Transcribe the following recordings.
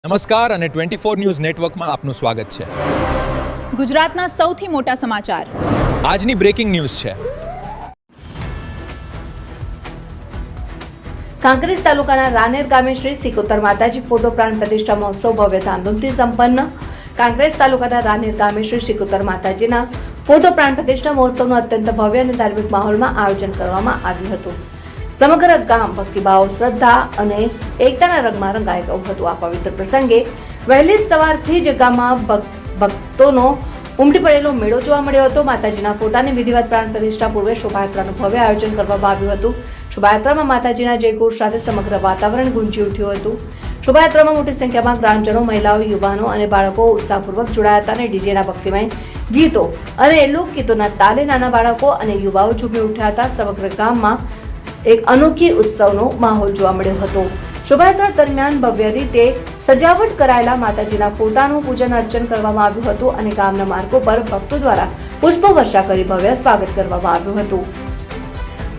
નમસ્કાર અને 24 ન્યૂઝ નેટવર્કમાં આપનું સ્વાગત છે. ગુજરાતના સૌથી મોટા સમાચાર આજની બ્રેકિંગ ન્યૂઝ છે. કાંકરેજ તાલુકાના રાનેર ગામે શ્રી સિકોતર માતાજી ફોટો પ્રાણ પ્રતિષ્ઠા મહોત્સવ ભવ્ય ધામધૂમથી સંપન્ન. કાંકરેજ તાલુકાના રાનેર ગામે શ્રી સિકોતર માતાજીના ફોટો પ્રાણ પ્રતિષ્ઠા મહોત્સવનું અત્યંત ભવ્ય અને ધાર્મિક માહોલમાં આયોજન કરવામાં આવ્યું હતું. સમગ્ર ગામ ભક્તિભાવ, શ્રદ્ધા અને એકતાના રંગમાં રંગાઈ ગયું હતું. આ પવિત્ર પ્રસંગે વહેલી સવારથી જ ગામમાં ભક્તોનો ઉમટી પડેલો મેળો જોવા મળ્યો હતો. માતાજીના ફોટાની વિધિવત પ્રાણ પ્રતિષ્ઠા પૂર્વે શોભાયાત્રાનું ભવ્ય આયોજન કરવામાં આવ્યું હતું. શોભાયાત્રામાં માતાજીના જયઘોષ સાથે સમગ્ર વાતાવરણ ગુંજી ઉઠ્યું હતું. શોભાયાત્રામાં મોટી સંખ્યામાં ગ્રામજનો, મહિલાઓ, યુવાનો અને બાળકો ઉત્સાહપૂર્વક જોડાયા હતા અને ડીજેના ભક્તિમય ગીતો અને લોકગીતોના તાલે નાના બાળકો અને યુવાઓ ઝૂમી ઉઠ્યા હતા. સમગ્ર ગામમાં એક અનોખી ઉત્સવનો માહોલ જોવા મળ્યો હતો. શોભાયાત્રા દરમિયાન ભવ્ય રીતે સજાવટ કરાયેલા માતાજીના ફોટાનું પૂજન અર્ચન કરવામાં આવ્યું હતું અને ગામના માર્ગો પર ભક્તો દ્વારા પુષ્પવર્ષા કરી ભવ્ય સ્વાગત કરવામાં આવ્યું હતું.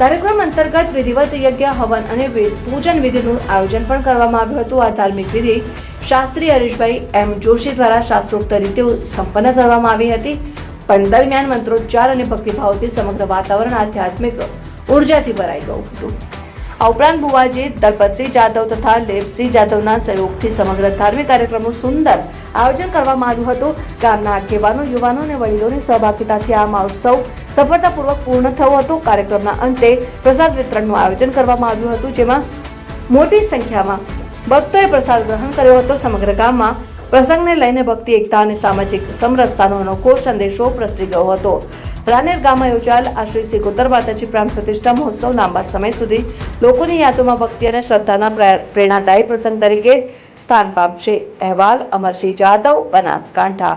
કાર્યક્રમ અંતર્ગત વિધિવત યજ્ઞ, હવન અને પૂજન વિધિનું આયોજન પણ કરવામાં આવ્યું હતું. આ ધાર્મિક વિધિ શાસ્ત્રી હરીશભાઈ એમ જોશી દ્વારા શાસ્ત્રોક્ત રીતે સંપન્ન કરવામાં આવી હતી. પણ દરમિયાન મંત્રોચ્ચાર અને ભક્તિભાવથી સમગ્ર વાતાવરણ આધ્યાત્મિક ઉર્જાથી ભરાઈ ગયું હતું. આ ઉપરાંત બુવાજી દલપતસિંહ જાદવ તથા લેબસિંહ જાદવના સહયોગથી સમગ્ર ધાર્મિક કાર્યક્રમનું સુંદર આયોજન કરવામાં આવ્યું હતું. ગામના આગેવાનો, યુવાનો અને વડીલોની સહભાગીતાથી આ મહોત્સવ સફળતાપૂર્વક પૂર્ણ થયો હતો. કાર્યક્રમના અંતે પ્રસાદ વિતરણનું આયોજન કરવામાં આવ્યું હતું, જેમાં મોટી સંખ્યામાં ભક્તોએ પ્રસાદ ગ્રહણ કર્યો હતો. સમગ્ર ગામમાં પ્રસંગને લઈને ભક્તિ, એકતા અને સામાજિક સમરસતાનો અનોખો સંદેશો પ્રસરી ગયો હતો. રાનેર ગામમાં યોજાયેલ આ શ્રી સિકોતર માતાજી પ્રાણ પ્રતિષ્ઠા મહોત્સવ લાંબા સમય સુધી લોકોની યાદોમાં ભક્તિ અને શ્રદ્ધાના પ્રેરણાદાયી પ્રસંગ તરીકે સ્થાન પામશે. અહેવાલ અમરસિંહ જાદવ, બનાસકાંઠા.